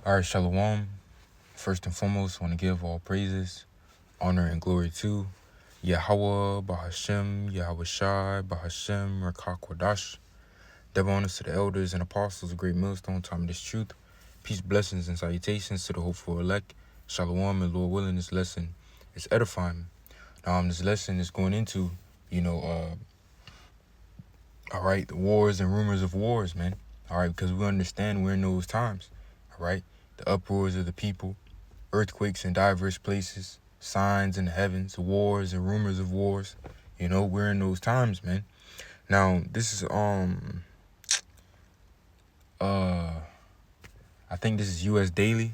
All right, Shalom. First and foremost, I want to give all praises, honor, and glory to Yahweh, Bahashem, Yahweh Shai, Bahashem, Rakakwadash. Double honors to the elders and apostles of Great Millstone, time of this truth. Peace, blessings, and salutations to the hopeful elect. Shalom, and Lord willing, this lesson is edifying. This lesson is going into, all right, the wars and rumors of wars, man. All right, because we understand we're in those times, all right? The uproars of the people, earthquakes in diverse places, signs in the heavens, wars and rumors of wars. We're in those times, man. Now, this is I think this is US Daily,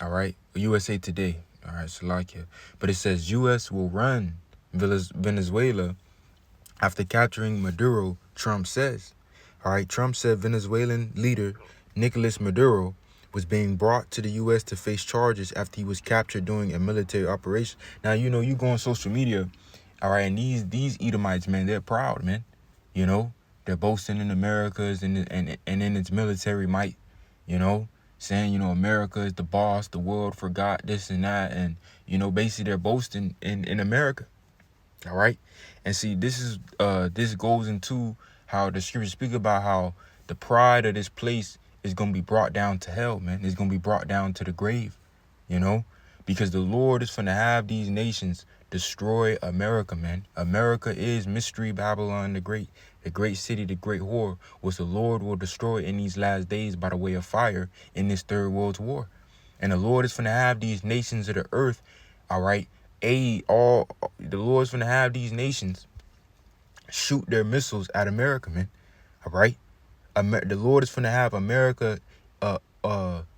all right? USA Today, all right, Salakia. But it says US will run Venezuela after capturing Maduro, Trump says. All right, Trump said Venezuelan leader Nicolas Maduro was being brought to the U.S. to face charges after he was captured during a military operation. Now, you go on social media, all right, and these Edomites, man, they're proud, man. They're boasting in America's and in its military might, saying, America is the boss, the world forgot this and that, and, basically they're boasting in America. All right. And see, this goes into how the scriptures speak about how the pride of this place is going to be brought down to hell, man. It's going to be brought down to the grave, because the Lord is going to have these nations destroy America, man. America is Mystery Babylon the great city, the great whore, which the Lord will destroy in these last days by the way of fire in this third world war. And the Lord is going to have these nations of the earth, all right, the Lord's gonna have these nations shoot their missiles at America, man. All right, the Lord is gonna have America,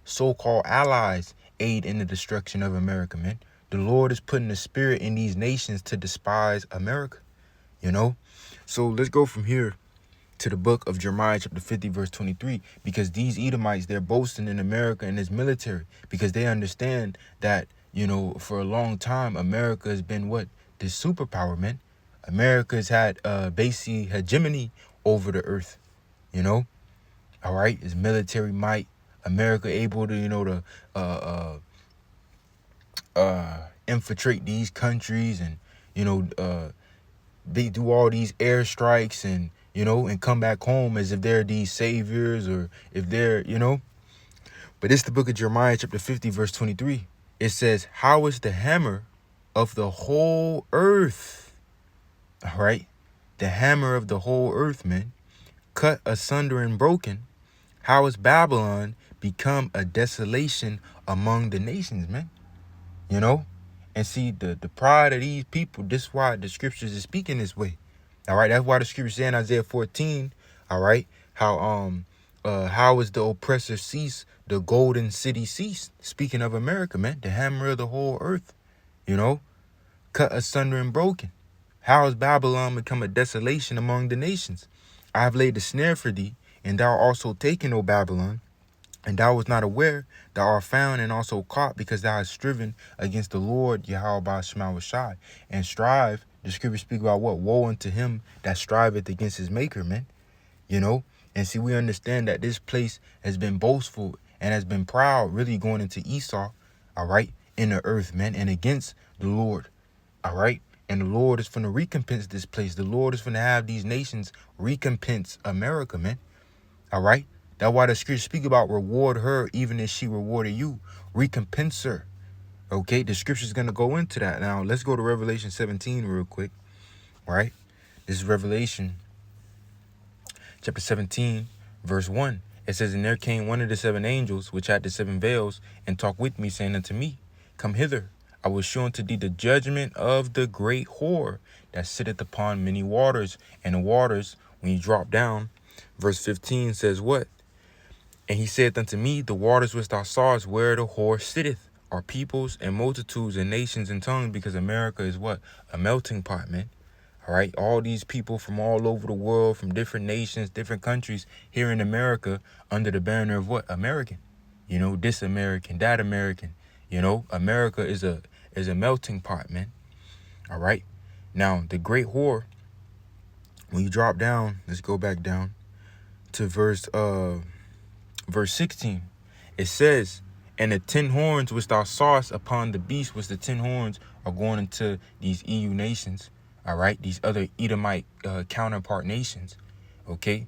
so-called allies aid in the destruction of America, man. The Lord is putting the spirit in these nations to despise America, So let's go from here to the book of Jeremiah chapter 50 verse 23, because these Edomites, they're boasting in America and its military because they understand that, for a long time, America has been what? This superpower, man. America's had basically hegemony over the earth, all right? It's military might. America able to, infiltrate these countries and, they do all these airstrikes and, and come back home as if they're these saviors or if they're, But it's the book of Jeremiah chapter 50 verse 23. It says, how is the hammer of the whole earth, all right? The hammer of the whole earth, man, cut asunder and broken. How is Babylon become a desolation among the nations, man? And see, the pride of these people, this is why the scriptures is speaking this way. All right, that's why the scriptures say in Isaiah 14, all right, how is the oppressor cease, the golden city cease? Speaking of America, man, the hammer of the whole earth, cut asunder and broken. How has Babylon become a desolation among the nations? I have laid a snare for thee, and thou also taken, O Babylon, and thou was not aware, thou art found and also caught, because thou hast striven against the Lord Yahweh Shema Shai. And strive, the scriptures speak about what? Woe unto him that striveth against his maker, man. And see, we understand that this place has been boastful and has been proud, really going into Esau, all right, in the earth, man, and against the Lord, all right? And the Lord is going to recompense this place. The Lord is going to have these nations recompense America, man, all right? That's why the scriptures speak about reward her even as she rewarded you. Recompense her. Okay, the scripture is going to go into that. Now, let's go to Revelation 17 real quick. All right, this is Revelation chapter 17, verse 1. It says, and there came one of the seven angels, which had the seven veils, and talked with me, saying unto me, come hither. I will show unto thee the judgment of the great whore that sitteth upon many waters. And the waters, when you drop down, verse 15 says what? And he said unto me, the waters which thou sawest where the whore sitteth are peoples and multitudes and nations and tongues, because America is what? A melting pot, man. All right. All these people from all over the world, from different nations, different countries here in America under the banner of what? American. This American, that American. America is a melting pot, man. All right. Now, the great whore, when you drop down, let's go back down to verse 16. It says, And the 10 horns which thou sawest upon the beast, which the 10 horns are going into these EU nations, all right, these other Edomite counterpart nations, okay?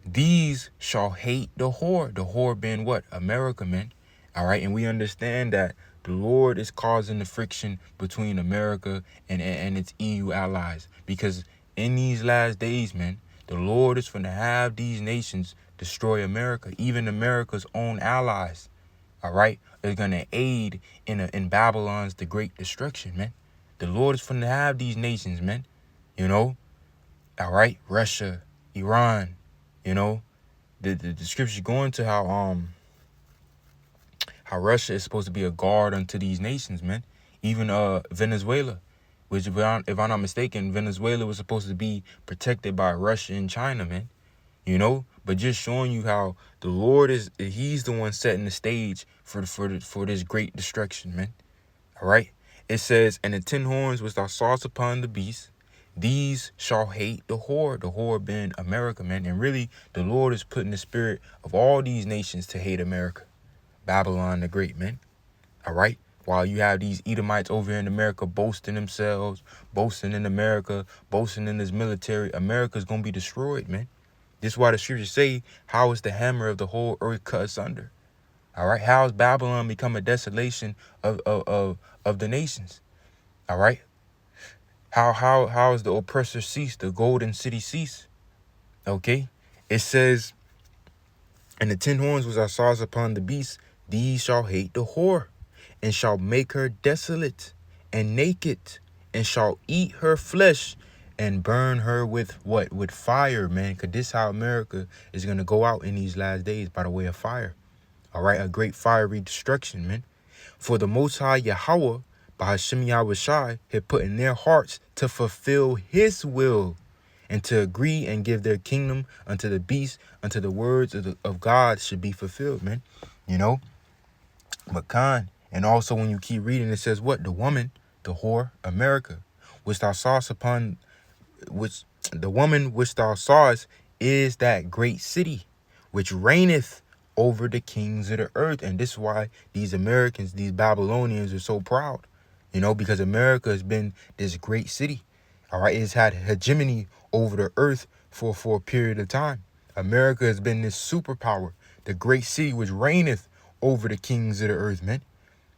These shall hate the whore being what? America, man. All right, and we understand that the Lord is causing the friction between America and its EU allies, because in these last days, man, the Lord is going to have these nations destroy America. Even America's own allies, all right, are going to aid in Babylon's the great destruction, man. The Lord is going to have these nations, man, you know, all right, Russia, Iran, you know, the scriptures go into how Russia is supposed to be a guard unto these nations, man. Even Venezuela, which if I'm not mistaken, Venezuela was supposed to be protected by Russia and China, man. You know, but just showing you how the Lord he's the one setting the stage for this great destruction, man. All right. It says, and the 10 horns which thou sawest upon the beast, these shall hate the whore being America, man. And really, the Lord is putting the spirit of all these nations to hate America. Babylon the Great, man. All right. While you have these Edomites over here in America boasting themselves, boasting in America, boasting in this military, America's going to be destroyed, man. This is why the scriptures say, how is the hammer of the whole earth cut asunder? All right. How has Babylon become a desolation of the nations? All right. How is the oppressor ceased, the golden city cease? Okay. It says, and the 10 horns which I saw upon the beast, these shall hate the whore, and shall make her desolate and naked, and shall eat her flesh, and burn her with what? With fire, man. Because this is how America is going to go out in these last days, by the way of fire. All right, a great fiery destruction, man. For the Most High Yahweh, by Hashem Yahushai, had put in their hearts to fulfill his will, and to agree and give their kingdom unto the beast, unto the words of God should be fulfilled, man. You know? But and also when you keep reading, it says what? The woman, the whore, America, which thou sawest upon, which the woman which thou sawest is that great city, which reigneth over the kings of the earth. And this is why these Americans, these Babylonians are so proud, you know, because America has been this great city. All right. It's had hegemony over the earth for a period of time. America has been this superpower, the great city which reigneth over the kings of the earth, man.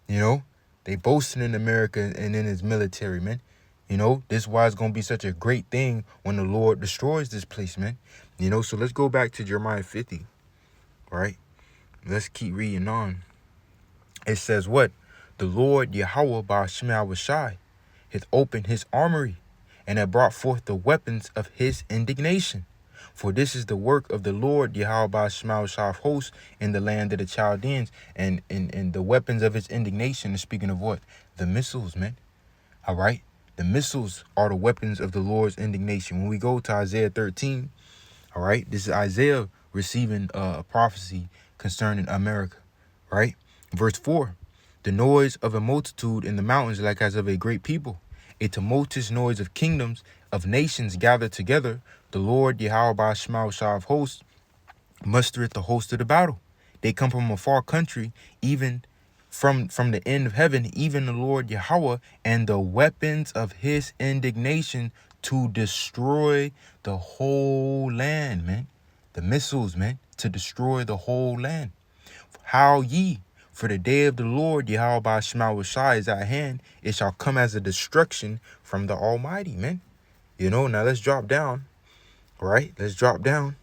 You know, they boasting in America and in its military, man. You know, this is why it's going to be such a great thing when the Lord destroys this place, man. You know, so let's go back to Jeremiah 50, right? Let's keep reading on. It says what? The Lord Yahweh by Shema Shai hath opened his armory, and hath brought forth the weapons of his indignation. For this is the work of the Lord Yahweh by Shema Shai of hosts in the land of the Chaldeans. And the weapons of his indignation is speaking of what? The missiles, man. All right. The missiles are the weapons of the Lord's indignation. When we go to Isaiah 13, all right, this is Isaiah receiving a prophecy concerning America, right? Verse 4, the noise of a multitude in the mountains like as of a great people, a tumultuous noise of kingdoms, of nations gathered together. The Lord Yahweh by Shema Shai of hosts mustereth the host of the battle. They come from a far country, even from the end of heaven, even the Lord Yahweh, and the weapons of his indignation to destroy the whole land, man. The missiles, man, to destroy the whole land. How ye? For the day of the Lord Yahweh by Shema Shai is at hand. It shall come as a destruction from the Almighty, man. You know, now let's drop down, right? Let's drop down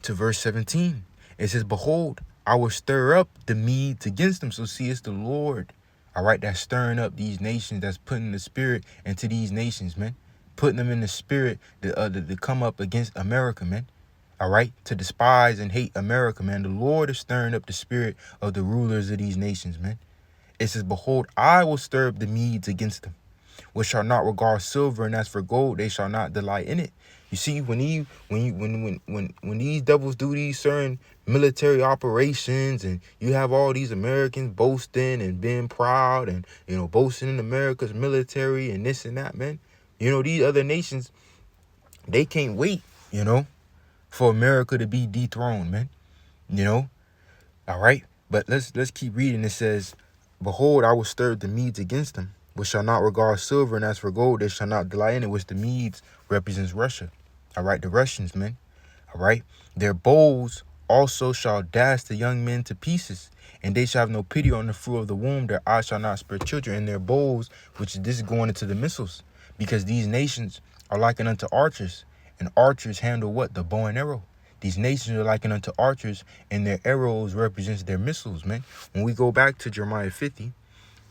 to verse 17. It says, behold, I will stir up the Medes against them. So see, it's the Lord, all right, that's stirring up these nations, that's putting the spirit into these nations, man. Putting them in the spirit to come up against America, man. All right, to despise and hate America, man. The Lord is stirring up the spirit of the rulers of these nations, man. It says, behold, I will stir up the Medes against them, which shall not regard silver, and as for gold, they shall not delight in it. You see, when these devils do these certain military operations, and you have all these Americans boasting and being proud, and you know, boasting in America's military and this and that, man. You know, these other nations, they can't wait, you know, for America to be dethroned, man. You know, all right. But let's keep reading. It says, behold, I will stir the Medes against them, which shall not regard silver, and as for gold, they shall not delight in it, which the Medes represents Russia. All right, the Russians, man. All right. Their bows also shall dash the young men to pieces, and they shall have no pity on the fruit of the womb. Their eyes shall not spare children, and their bows, which this is going into the missiles, because these nations are likened unto archers, and archers handle what? The bow and arrow. These nations are likened unto archers, and their arrows represents their missiles, man. When we go back to Jeremiah 50,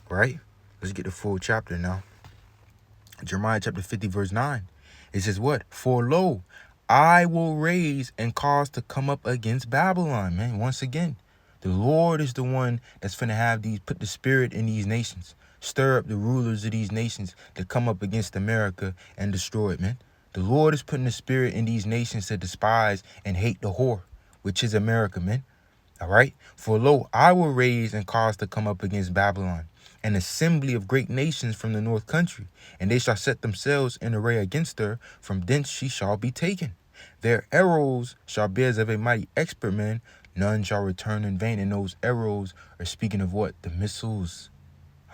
right? Let's get the full chapter now. Jeremiah chapter 50, verse 9. It says what? For lo, I will raise and cause to come up against Babylon, man. Once again, the Lord is the one that's finna have these, put the spirit in these nations, stir up the rulers of these nations to come up against America and destroy it, man. The Lord is putting the spirit in these nations to despise and hate the whore, which is America, man. All right. For lo, I will raise and cause to come up against Babylon an assembly of great nations from the north country, and they shall set themselves in array against her. From thence she shall be taken. Their arrows shall be as of a mighty expert man. None shall return in vain. And those arrows are speaking of what? The missiles.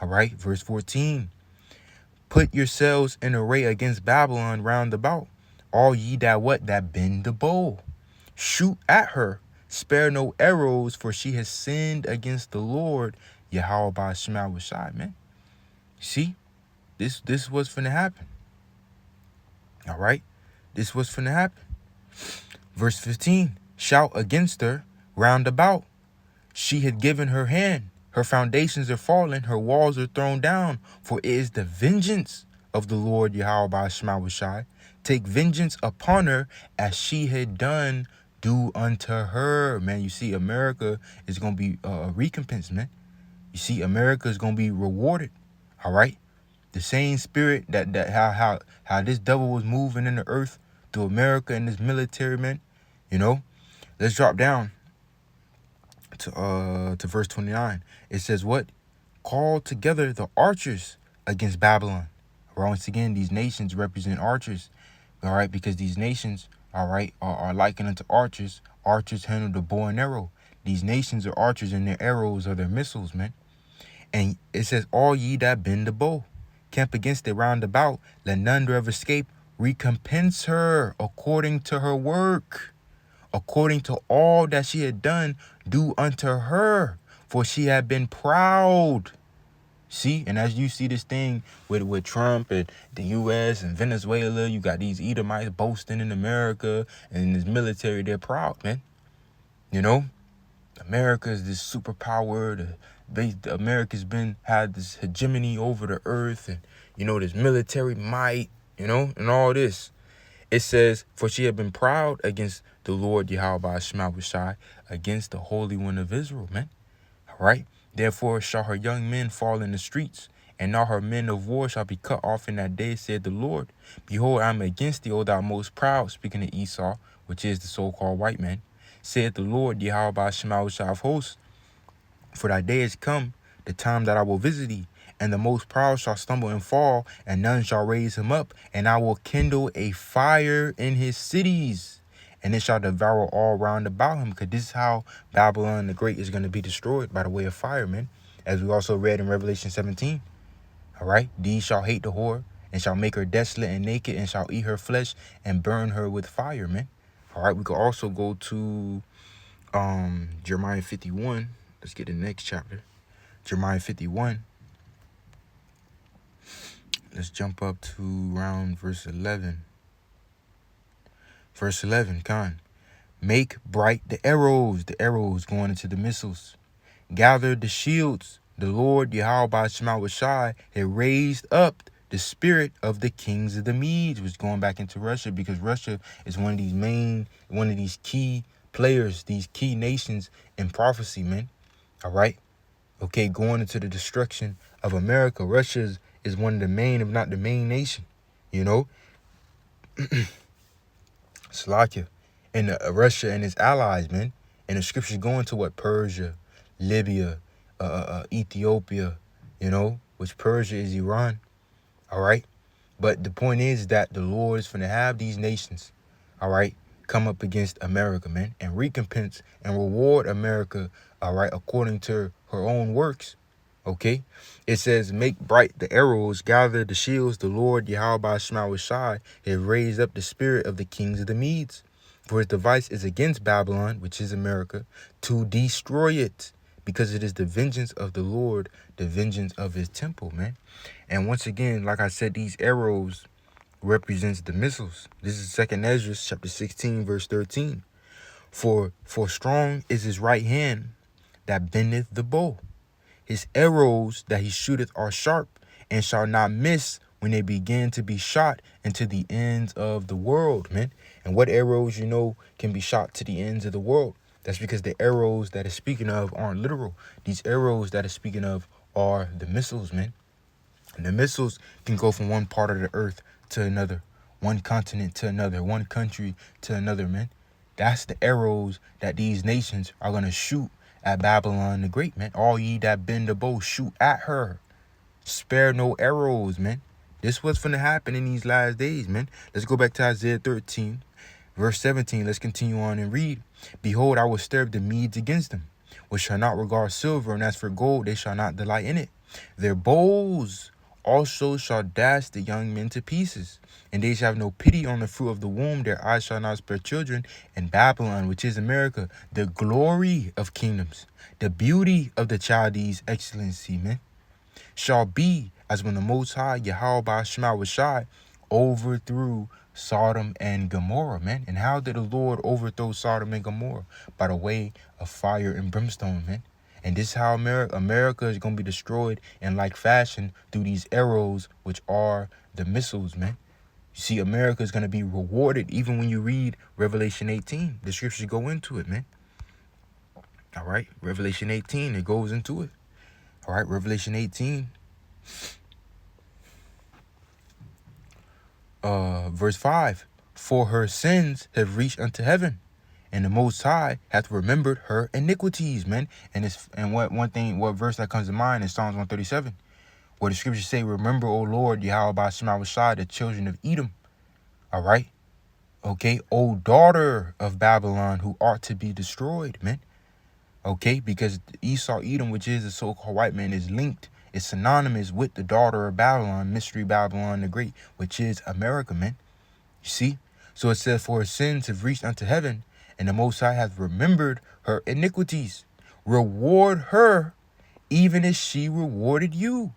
All right. Verse 14. Put yourselves in array against Babylon round about, all ye that what? That bend the bow. Shoot at her. Spare no arrows, for she has sinned against the Lord, Yahweh by Shema Shai, man. See, this was finna happen. All right, this was finna happen. Verse 15, shout against her round about. She had given her hand. Her foundations are fallen. Her walls are thrown down. For it is the vengeance of the Lord Yahweh by Shema Shai. Take vengeance upon her as she had done. Do unto her, man. You see, America is going to be a recompense, man. You see, America is going to be rewarded. All right. The same spirit that how this devil was moving in the earth through America and this military, man. You know, let's drop down to verse 29. It says what? Call together the archers against Babylon. Once again, these nations represent archers. All right, because these nations, all right, are likened unto archers. Archers handle the bow and arrow. These nations are archers, and their arrows are their missiles, man. And it says, all ye that bend the bow, camp against it round about, let none ever escape. Recompense her according to her work, according to all that she had done, do unto her, for she had been proud. See, and as you see this thing with Trump and the U.S. and Venezuela, you got these Edomites boasting in America and in this military. They're proud, man. You know, America is this superpower. America's had this hegemony over the earth, and you know this military might, you know, and all this. It says, for she had been proud against the Lord Yahweh Shema Shai, against the Holy One of Israel, man. All right. Therefore shall her young men fall in the streets, and all her men of war shall be cut off in that day, said the Lord. Behold, I am against thee, O thou most proud, speaking to Esau, which is the so-called white man. Said the Lord, Yahweh Shema Shai of hosts, for thy day is come, the time that I will visit thee, and the most proud shall stumble and fall, and none shall raise him up, and I will kindle a fire in his cities, and it shall devour all round about him. Because this is how Babylon the Great is going to be destroyed, by the way of fire, man. As we also read in Revelation 17. All right. These shall hate the whore, and shall make her desolate and naked, and shall eat her flesh, and burn her with fire, man. All right. We could also go to Jeremiah 51. Let's get the next chapter. Jeremiah 51. Let's jump up to around verse 11. Verse 11, Khan. Make bright the arrows going into the missiles. Gather the shields. The Lord Yahweh Shema Shai had raised up the spirit of the kings of the Medes, which is going back into Russia, because Russia is one of these key players, these key nations in prophecy, man. All right. Okay, going into the destruction of America. Russia is one of the main, if not the main nation, you know. Slovakia, and Russia and its allies, man. And the scriptures going to what? Persia, Libya, Ethiopia, you know, which Persia is Iran. All right. But the point is that the Lord is going to have these nations, all right, come up against America, man, and recompense and reward America, all right, according to her own works. Okay, it says, make bright the arrows, gather the shields. The Lord Yahweh Shema Shai has raised up the spirit of the kings of the Medes. For his device is against Babylon, which is America, to destroy it, because it is the vengeance of the Lord, the vengeance of his temple, man. And once again, like I said, these arrows represents the missiles. This is 2nd Ezra chapter 16, verse 13. For strong is his right hand that bendeth the bow. His arrows that he shooteth are sharp, and shall not miss when they begin to be shot into the ends of the world, man. And what arrows, can be shot to the ends of the world? That's because the arrows that it's speaking of aren't literal. These arrows that it's speaking of are the missiles, man. And the missiles can go from one part of the earth to another, one continent to another, one country to another, man. That's the arrows that these nations are going to shoot at Babylon the Great, man. All ye that bend the bow, shoot at her. Spare no arrows, man. This what's going to happen in these last days, man. Let's go back to Isaiah 13, verse 17. Let's continue on and read. Behold, I will stir up the Medes against them, which shall not regard silver, and as for gold, they shall not delight in it. Their bows also shall dash the young men to pieces, and they shall have no pity on the fruit of the womb. Their eyes shall not spare children. And Babylon, which is America, the glory of kingdoms, the beauty of the Chaldees' excellency, man, shall be as when the Most High, Yahweh Shema Shai, overthrew Sodom and Gomorrah, man. And how did the Lord overthrow Sodom and Gomorrah? By the way of fire and brimstone, man. And this is how America is going to be destroyed in like fashion through these arrows, which are the missiles, man. You see, America is going to be rewarded even when you read Revelation 18. The scriptures go into it, man. All right. Revelation 18, it goes into it. All right. Revelation 18. Verse 5. For her sins have reached unto heaven, and the Most High hath remembered her iniquities, man. What verse that comes to mind is Psalms 137, where the scriptures say, remember, O Lord, Yahweh Shema Shai, the children of Edom. All right. Okay. O daughter of Babylon, who ought to be destroyed, man. Okay. Because Esau, Edom, which is the so-called white man, is linked. It's synonymous with the daughter of Babylon, mystery Babylon the Great, which is America, man. You see? So it says, for her sins have reached unto heaven, and the Most High hath remembered her iniquities. Reward her even as she rewarded you,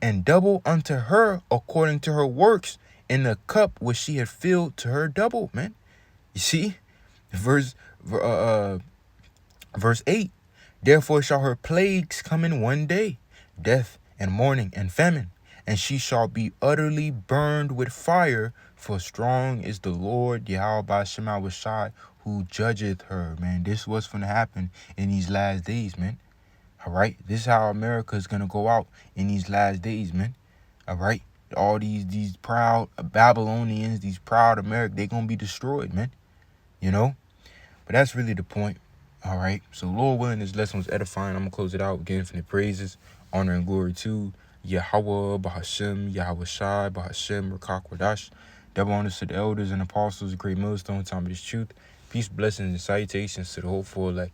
and double unto her according to her works, in the cup which she had filled to her double, man. You see? Verse 8. Therefore shall her plagues come in one day, death and mourning and famine, and she shall be utterly burned with fire, for strong is the Lord Yahweh Shema Shai, who judgeth her, man. This is what's going to happen in these last days, man. All right. This is how America is going to go out in these last days, man. All right. All these proud Babylonians, these proud America, they're going to be destroyed, man. But that's really the point. All right. So Lord willing, this lesson was edifying. I'm going to close it out again from the praises, honor, and glory to Yahweh, Bahashem, Yahweh Shai, Bahashem, Rakak Wadash. Double honors to the elders and apostles, great millstone, time of this truth. Peace, blessings, and salutations to the hopeful elect.